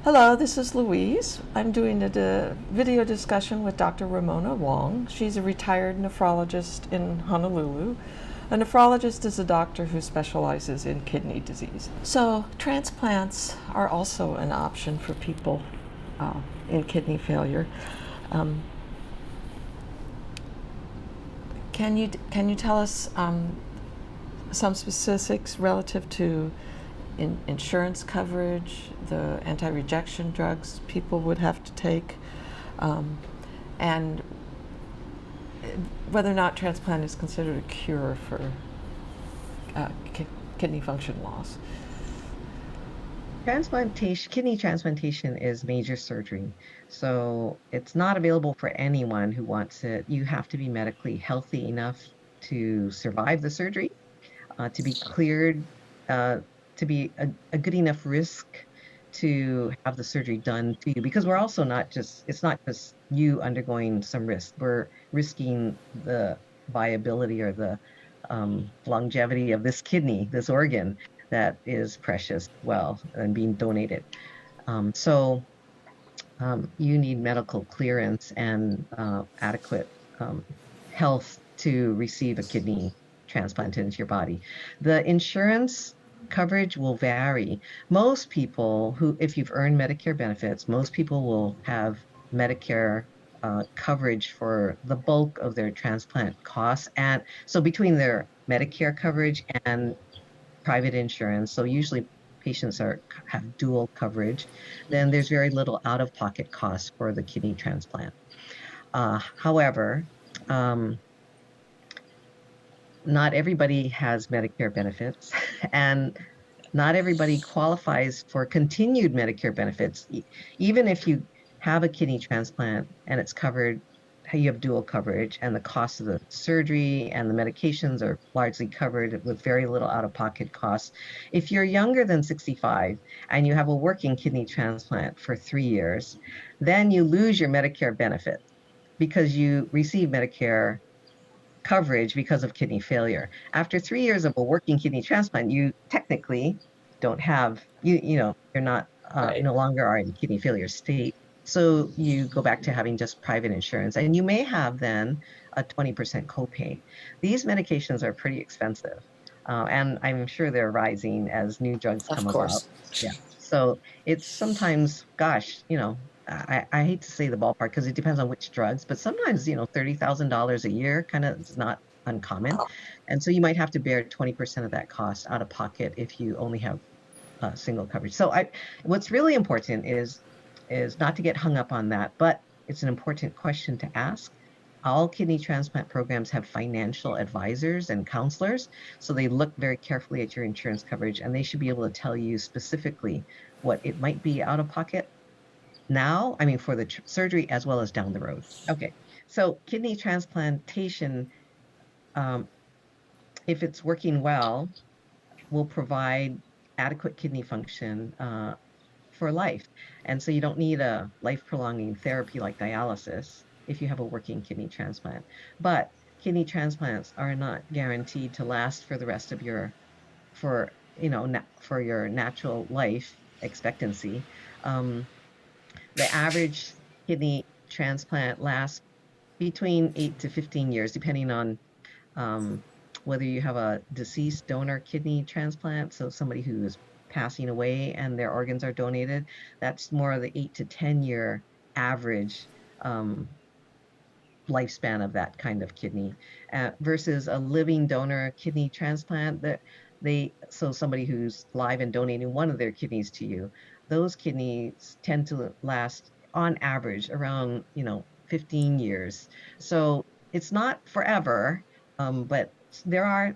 Hello, this is Louise. I'm doing a video discussion with Dr. Ramona Wong. She's a retired nephrologist in Honolulu. A nephrologist is a doctor who specializes in kidney disease. So, transplants are also an option for people in kidney failure. Um, can you tell us some specifics relative to insurance coverage, the anti-rejection drugs people would have to take, and whether or not transplant is considered a cure for kidney function loss? Kidney transplantation is major surgery. So it's not available for anyone who wants it. You have to be medically healthy enough to survive the surgery, to be cleared, uh, to be a good enough risk to have the surgery done to you. Because we're also it's not just you undergoing some risk. We're risking the viability or the longevity of this kidney, this organ that is precious, well, and being donated. You need medical clearance and adequate health to receive a kidney transplant into your body. The insurance coverage will vary. Most people if you've earned Medicare benefits, most people will have Medicare coverage for the bulk of their transplant costs. And so between their Medicare coverage and private insurance, so usually patients have dual coverage, then there's very little out-of-pocket costs for the kidney transplant. However, um, not everybody has Medicare benefits, and not everybody qualifies for continued Medicare benefits. Even if you have a kidney transplant and it's covered, you have dual coverage, and the cost of the surgery and the medications are largely covered with very little out-of-pocket costs. If you're younger than 65 and you have a working kidney transplant for 3 years, then you lose your Medicare benefit because you receive Medicare coverage because of kidney failure. After 3 years of a working kidney transplant, you technically don't have you're not Right. no longer are in kidney failure state. So you go back to having just private insurance, and you may have then a 20% copay. These medications are pretty expensive, and I'm sure they're rising as new drugs Of come about. course. Yeah. So it's sometimes, gosh, I hate to say the ballpark because it depends on which drugs, but sometimes, $30,000 a year kind of is not uncommon. Oh, And so you might have to bear 20% of that cost out of pocket if you only have single coverage. What's really important is not to get hung up on that, but it's an important question to ask. All kidney transplant programs have financial advisors and counselors, so they look very carefully at your insurance coverage, and they should be able to tell you specifically what it might be out of pocket now, I mean, for the surgery as well as down the road. Okay, so kidney transplantation, um, if it's working well, will provide adequate kidney function for life. And so you don't need a life prolonging therapy like dialysis if you have a working kidney transplant. But kidney transplants are not guaranteed to last for the rest of for your natural life expectancy. Um, the average kidney transplant lasts between 8 to 15 years, depending on um, whether you have a deceased donor kidney transplant, so somebody who is passing away and their organs are donated. That's more of the 8 to 10 year average um, lifespan of that kind of kidney, versus a living donor kidney transplant that somebody who's live and donating one of their kidneys to you, those kidneys tend to last on average around 15 years. So it's not forever, but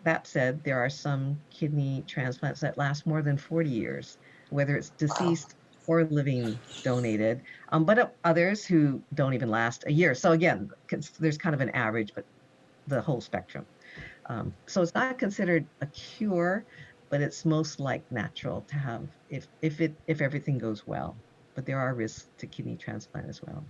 that said, there are some kidney transplants that last more than 40 years, whether it's wow. deceased or living donated, but others who don't even last a year. So again, there's kind of an average, but the whole spectrum. So it's not considered a cure, but it's most like natural to have if everything goes well. But there are risks to kidney transplant as well.